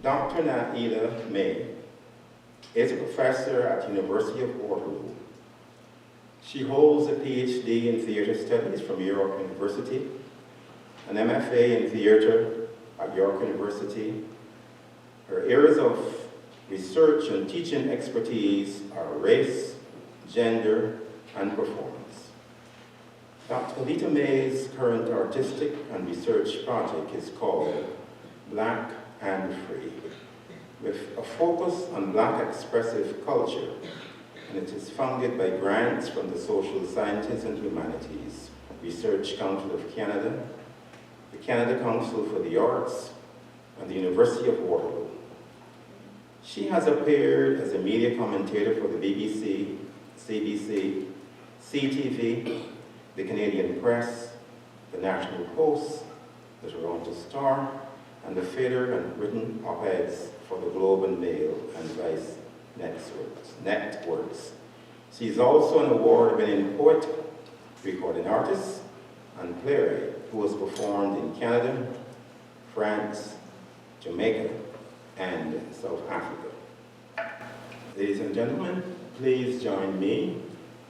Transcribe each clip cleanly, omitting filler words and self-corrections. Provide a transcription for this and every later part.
Dr. Naila Mae is a professor at the University of Waterloo. She holds a PhD in theatre studies from York University, an MFA in theatre at York University. Her areas of research and teaching expertise are race, gender, and performance. Dr. Keleta-Mae's current artistic and research project is called Black and Free, with a focus on Black expressive culture, and it is funded by grants from the Social Sciences and Humanities Research Council of Canada, the Canada Council for the Arts, and the University of Waterloo. She has appeared as a media commentator for the BBC, CBC, CTV, the Canadian Press, the National Post, the Toronto Star, and the theatre and written op-eds for the Globe and Mail and Vice networks. She's also an award-winning poet, recording artist, and playwright who has performed in Canada, France, Jamaica, and South Africa. Ladies and gentlemen, please join me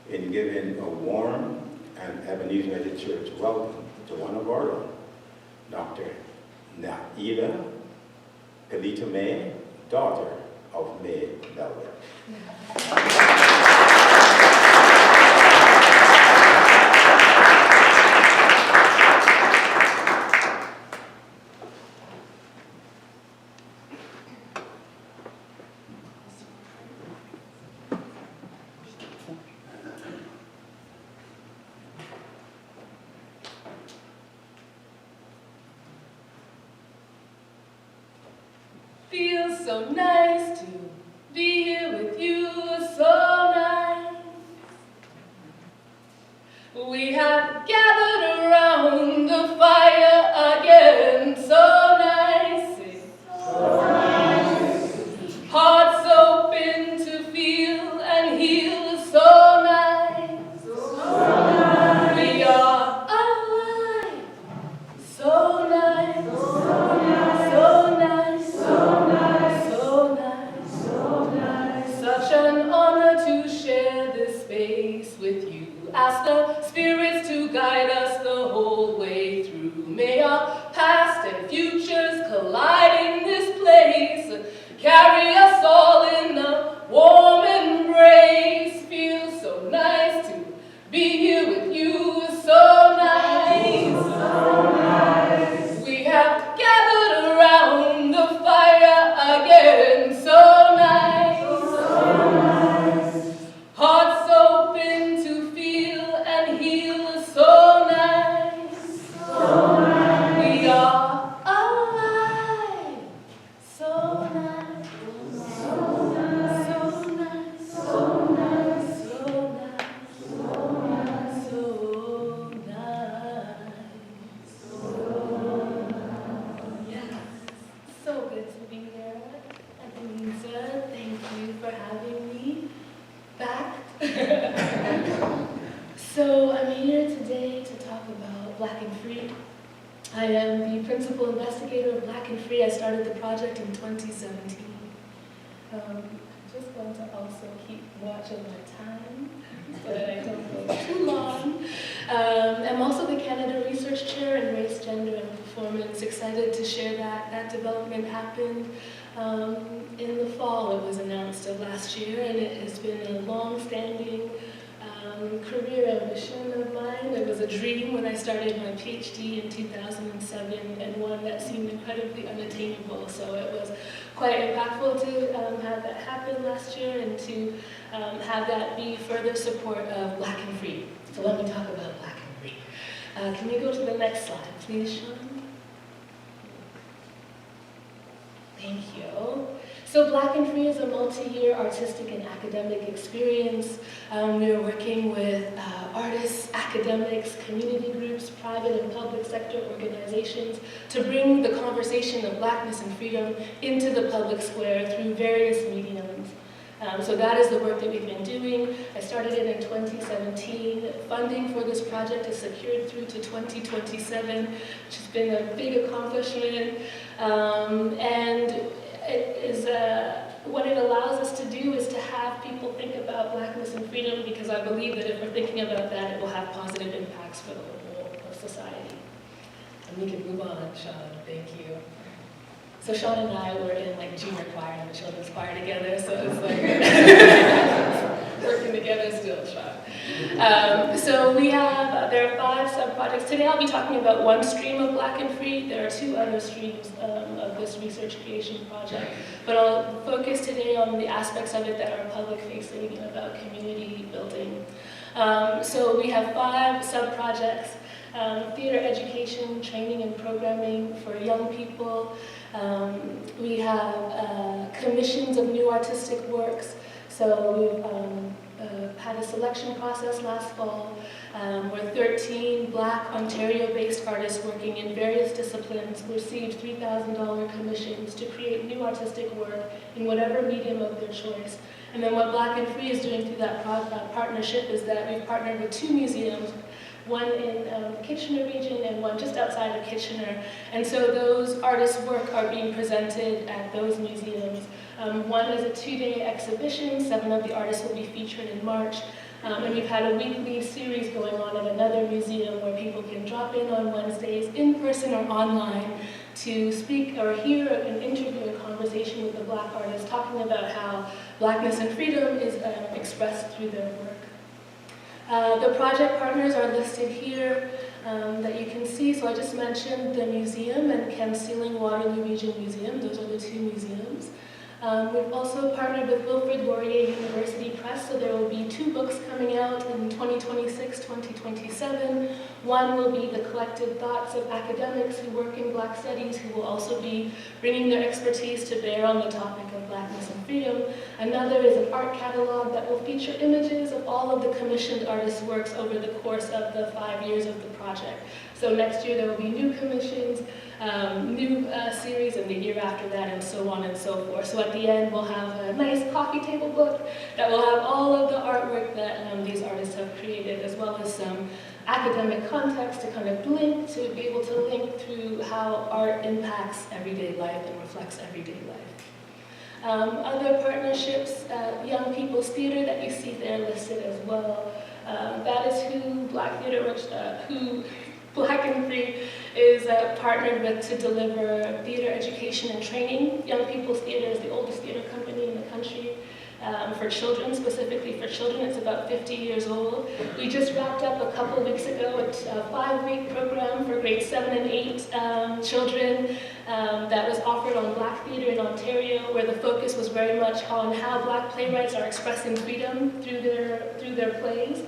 in giving a warm and Ebenezer United Church welcome to one of our own, Dr. Naila Keleta-Mae, daughter of Mae Delaware. Feels so nice to be here with you, so nice. We have gathered around the fire again, so nice. So nice. Hearts open to feel and heal, so nice. So nice. We are alive, so nice. So nice. So nice. So nice. So nice. So nice. Such an honor to share this space with you. Ask the spirits to guide us the whole way through. May our past and futures collide in this place. Carry us all in a warm embrace. Feels so nice to be here with you. So nice. So nice. We have gathered around the fire again. So nice. So nice. Hearts open to feel and heal. So nice. So nice. We are alive. So nice. So nice. So nice. So nice. So nice. So nice. So nice. So nice. Yes. So good to be here. Ebenezer, thank you for having me back. So I'm here today to talk about Black and Free. I am the Principal Investigator of Black and Free. I started the project in 2017. I'm just going to also keep watch of my time so that I don't go too long. I'm also the Canada Research Chair in Race, Gender, and Performance. Excited to share that. That development happened in the fall. It was announced of last year, and it has been a long-standing career ambition of mine. It was a dream when I started my PhD in 2007, and one that seemed incredibly unattainable. So it was quite impactful to have that happen last year and to have that be further support of Black and Free. So let me talk about Black and Free. Can we go to the next slide, please, Sean? Thank you. So Black and Free is a multi-year artistic and academic experience. We are working with artists, academics, community groups, private and public sector organizations to bring the conversation of Blackness and freedom into the public square through various mediums. So that is the work that we've been doing. I started it in 2017. Funding for this project is secured through to 2027, which has been a big accomplishment. And what it allows us to do is to have people think about Blackness and freedom, because I believe that if we're thinking about that, it will have positive impacts for the whole of society. And we can move on, Sean, thank you. So Sean and I were in like junior choir and the children's choir together, so it's like working together still, Sean. So we have, there are 5 sub-projects. Today I'll be talking about one stream of Black and Free. There are 2 other streams of this research creation project, but I'll focus today on the aspects of it that are public-facing and about community building. So we have 5 sub-projects. Theater education, training and programming for young people. We have commissions of new artistic works. So we've had a selection process last fall where 13 Black Ontario-based artists working in various disciplines received $3,000 commissions to create new artistic work in whatever medium of their choice. And then what Black and Free is doing through that partnership is that we've partnered with 2 museums, one in the Kitchener region and one just outside of Kitchener. And so those artists' work are being presented at those museums. One is a 2-day exhibition. 7 of the artists will be featured in March. And we've had a weekly series going on at another museum where people can drop in on Wednesdays, in person or online, to speak or hear an interview and conversation with a Black artist talking about how Blackness and freedom is expressed through their work. The project partners are listed here that you can see. So I just mentioned the museum and Ken Sealing Waterloo Region Museum. Those are the 2 museums. We've also partnered with Wilfrid Laurier University Press, so there will be 2 books coming out in 2026, 2027. One will be the collected thoughts of academics who work in Black studies, who will also be bringing their expertise to bear on the topic of Blackness and freedom. Another is an art catalog that will feature images of all of the commissioned artists' works over the course of the 5 years of the project. So next year there will be new commissions, new series, and the year after that, and so on and so forth. So at the end, we'll have a nice coffee table book that will have all of the artwork that these artists have created, as well as some academic context to kind of link, to be able to link through how art impacts everyday life and reflects everyday life. Other partnerships, Young People's Theatre that you see there listed as well. That is who Black Theatre, who Black and Free is partnered with to deliver theater education and training. Young People's Theatre is the oldest theater company in the country for children, specifically for children. It's about 50 years old. We just wrapped up a couple of weeks ago a 5-week program for grades 7 and 8 children that was offered on Black theater in Ontario, where the focus was very much on how Black playwrights are expressing freedom through their plays.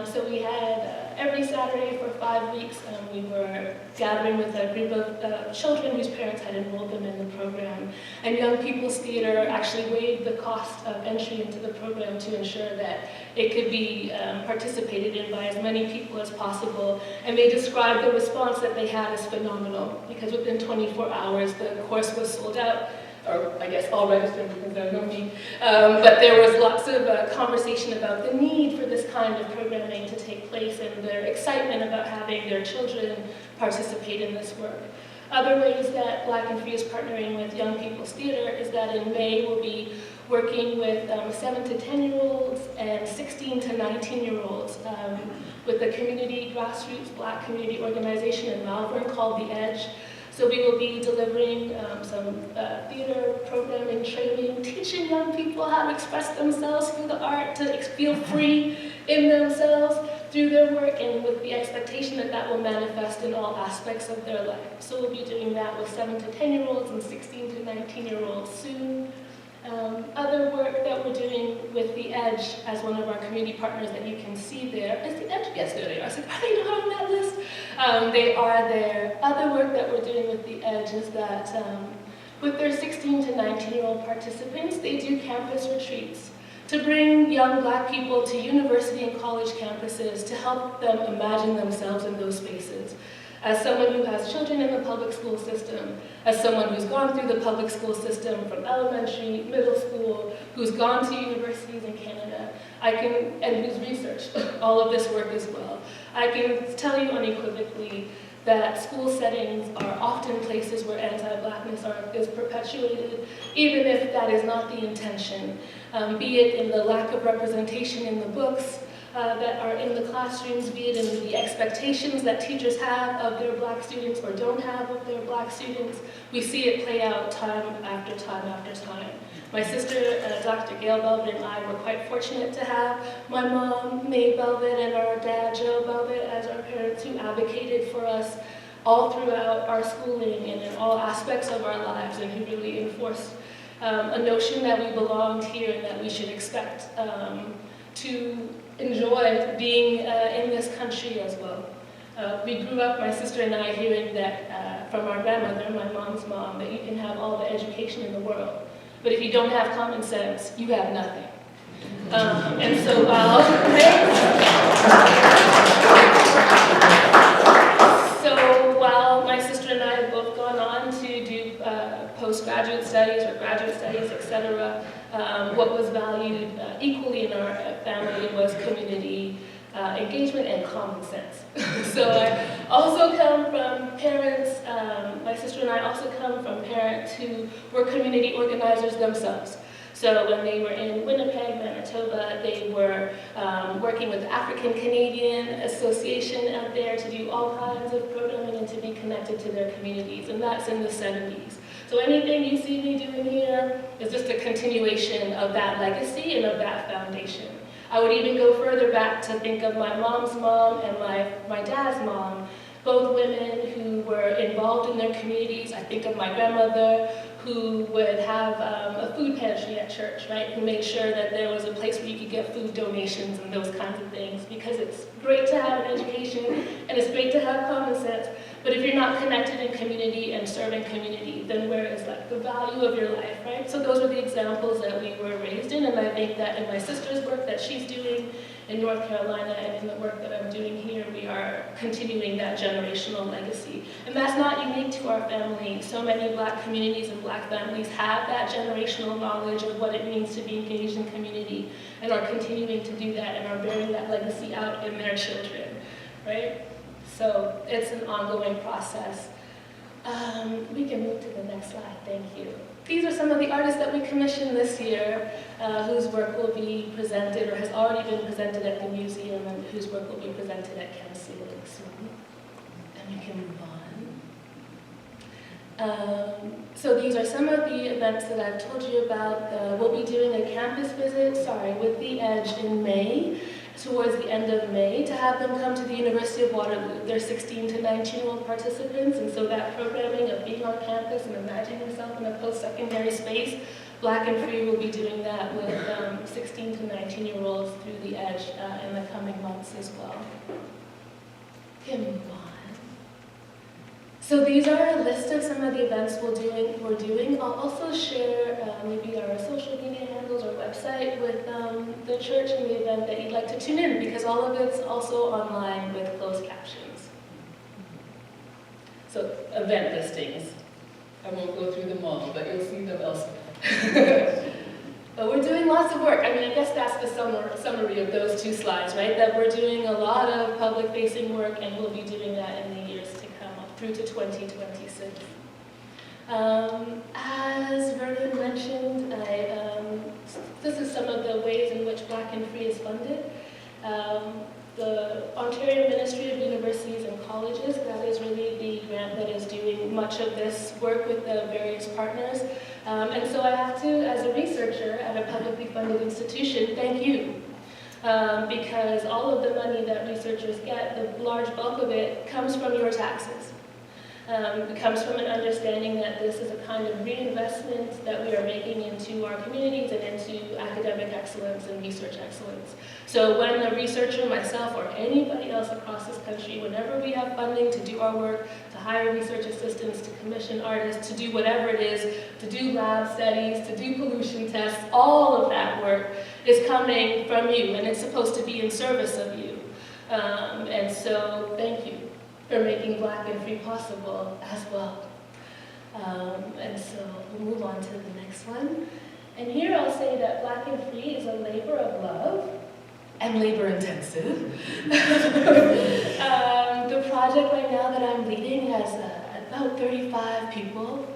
So we had every Saturday for 5 weeks, we were gathering with a group of children whose parents had enrolled them in the program. And Young People's Theatre actually waived the cost of entry into the program to ensure that it could be participated in by as many people as possible. And they described the response that they had as phenomenal, because within 24 hours the course was sold out. Or I guess all registered because there are no me. But there was lots of conversation about the need for this kind of programming to take place and their excitement about having their children participate in this work. Other ways that Black and Free is partnering with Young People's Theatre is that in May we'll be working with 7 to 10-year-olds and 16 to 19-year-olds with the community, grassroots Black community organization in Malvern called The Edge. So we will be delivering some theater programming, training, teaching young people how to express themselves through the art, to feel free in themselves through their work, and with the expectation that that will manifest in all aspects of their life. So we'll be doing that with 7 to 10-year-olds and 16 to 19-year-olds soon. Other work that we're doing with The Edge as one of our community partners that you can see there. Is The Edge? Yes, there they are. I was like, are they not on that list? They are there. Other work that we're doing with The Edge is that with their 16 to 19-year-old participants, they do campus retreats to bring young Black people to university and college campuses to help them imagine themselves in those spaces. As someone who has children in the public school system, as someone who's gone through the public school system from elementary, middle school, who's gone to universities in Canada, and who's researched all of this work as well, I can tell you unequivocally that school settings are often places where anti-Blackness is perpetuated, even if that is not the intention, be it in the lack of representation in the books that are in the classrooms, be it in the expectations that teachers have of their Black students or don't have of their Black students. We see it play out time after time after time. My sister, Dr. Gail Belvin, and I were quite fortunate to have my mom, Mae Belvin, and our dad, Joe Belvin, as our parents who advocated for us all throughout our schooling and in all aspects of our lives, and who really enforced a notion that we belonged here and that we should expect to enjoy being in this country as well. We grew up, my sister and I, hearing that from our grandmother, my mom's mom, that you can have all the education in the world, but if you don't have common sense, you have nothing. And so while my sister and I have both gone on to do postgraduate studies or graduate studies, etc., what was valued equally in our family was community engagement and common sense. So I also come from parents, my sister and I also come from parents who were community organizers themselves. So when they were in Winnipeg, Manitoba, they were working with the African Canadian Association out there to do all kinds of programming and to be connected to their communities, and that's in the 70s. So anything you see me doing here is just a continuation of that legacy and of that foundation. I would even go further back to think of my mom's mom and my dad's mom, both women who were involved in their communities. I think of my grandmother, who would have a food pantry at church, right? Who made sure that there was a place where you could get food donations and those kinds of things, because it's great to have an education and it's great to have common sense, but if you're not connected in community and serving community, then where is like the value of your life, right? So those are the examples that we were raised in, and I think that in my sister's work that she's doing in North Carolina and in the work that I'm doing here, we are continuing that generational legacy. And that's not unique to our family. So many Black communities and Black families have that generational knowledge of what it means to be engaged in community and are continuing to do that and are bearing that legacy out in their children, right? So it's an ongoing process. We can move to the next slide, thank you. These are some of the artists that we commissioned this year, whose work will be presented or has already been presented at the museum and whose work will be presented at Chem Ceiling soon. And we can move on. So these are some of the events that I've told you about. We'll be doing a campus visit, with The Edge in May, towards the end of May, to have them come to the University of Waterloo. They're 16 to 19-year-old participants, and so that programming of being on campus and imagining yourself in a post-secondary space, Black and Free will be doing that with 16 to 19-year-olds through The Edge in the coming months as well. Can move on. So these are a list of some of the events we're doing. I'll also share maybe our social media handles or website with the church in the event that you'd like to tune in, because all of it's also online with closed captions. So event listings. I won't go through them all, but you'll see them elsewhere. But we're doing lots of work. I mean, I guess that's the summary of those two slides, right? That we're doing a lot of public-facing work, and we'll be doing that in the years to come, through to 2026. As Vernon mentioned, this is some of the ways in which Black and Free is funded. The Ontario Ministry of Universities and Colleges, that is really the grant that is doing much of this work with the various partners. And so I have to, as a researcher at a publicly funded institution, thank you. Because all of the money that researchers get, the large bulk of it, comes from your taxes. It comes from an understanding that this is a kind of reinvestment that we are making into our communities and into academic excellence and research excellence. So when a researcher, myself, or anybody else across this country, whenever we have funding to do our work, to hire research assistants, to commission artists, to do whatever it is, to do lab studies, to do pollution tests, all of that work is coming from you, and it's supposed to be in service of you. And so thank you for making Black and Free possible as well. And so we'll move on to the next one. And here I'll say that Black and Free is a labor of love and labor intensive. The The project right now that I'm leading has about 35 people,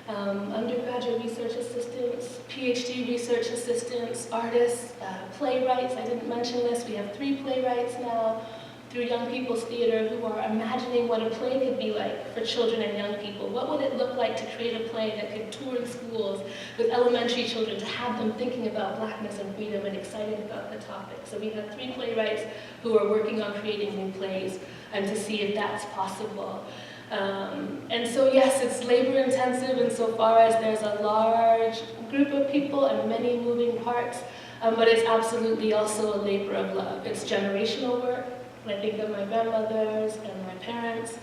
undergraduate research assistants, PhD research assistants, artists, playwrights. I didn't mention this. We have 3 playwrights now through Young People's Theater who are imagining what a play could be like for children and young people. What would it look like to create a play that could tour schools with elementary children, to have them thinking about Blackness and freedom and excited about the topic? So we have 3 playwrights who are working on creating new plays and to see if that's possible. And so yes, it's labor intensive insofar as there's a large group of people and many moving parts, but it's absolutely also a labor of love. It's generational work. I think of my grandmothers and my parents,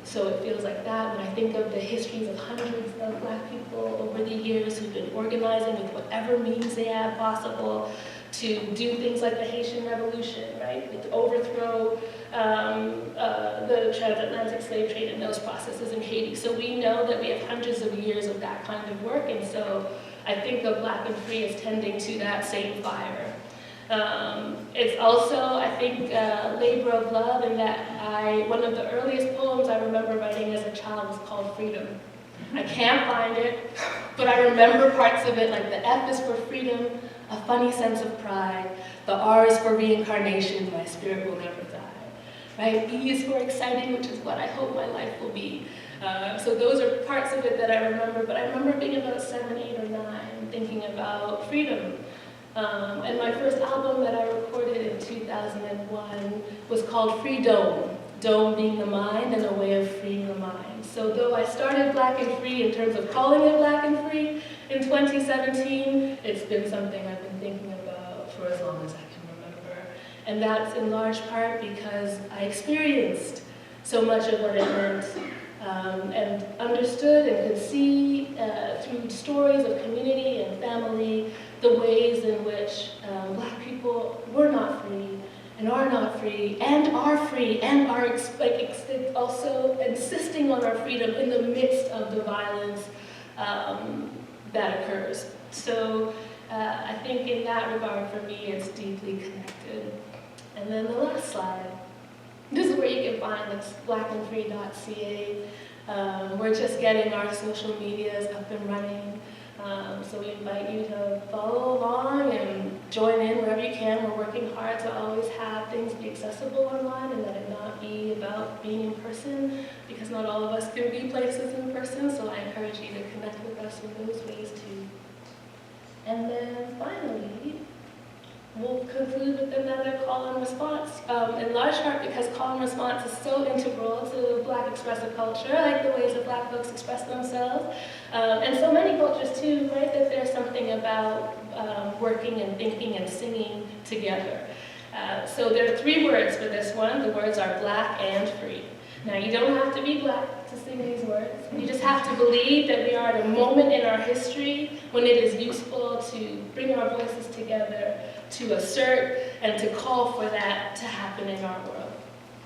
so it feels like that. When I think of the histories of hundreds of Black people over the years who've been organizing with whatever means they have possible to do things like the Haitian Revolution, right? To overthrow the transatlantic slave trade and those processes in Haiti. So we know that we have hundreds of years of that kind of work, and so I think of Black and Free as tending to that same fire. It's also, I think, labor of love in that one of the earliest poems I remember writing as a child was called Freedom. I can't find it, but I remember parts of it, like the F is for freedom, a funny sense of pride. The R is for reincarnation, my spirit will never die. Right? E is for exciting, which is what I hope my life will be. So those are parts of it that I remember, but I remember being about 7, 8, or 9, thinking about freedom. And my first album that I recorded in 2001 was called Free Dome, Dome being the mind and a way of freeing the mind. So though I started Black and Free in terms of calling it Black and Free in 2017, it's been something I've been thinking about for as long as I can remember. And that's in large part because I experienced so much of what it meant and understood and could see through stories of community and family the ways in which Black people were not free and are not free and are also insisting on our freedom in the midst of the violence that occurs. So I think in that regard, for me, it's deeply connected. And then the last slide. This is where you can find us, blackandfree.ca. We're just getting our social medias up and running. So we invite you to follow along and join in wherever you can. We're working hard to always have things be accessible online and let it not be about being in person, because not all of us can be places in person, so I encourage you to connect with us in those ways too. And then finally, we'll conclude with another call and response, in large part because call and response is so integral to Black expressive culture, like the ways that Black folks express themselves, and so many cultures too, right, that there's something about working and thinking and singing together. So there are 3 words for this one. The words are Black and Free. Now, you don't have to be Black to sing these words. You just have to believe that we are at a moment in our history when it is useful to bring our voices together, to assert, and to call for that to happen in our world.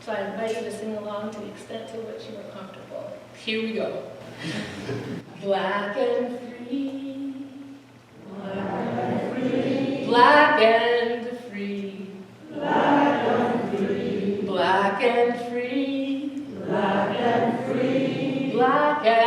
So I invite you to sing along to the extent to which you are comfortable. Here we go. Black and free, black and free, black and free, black and free, black and free, black and free, black and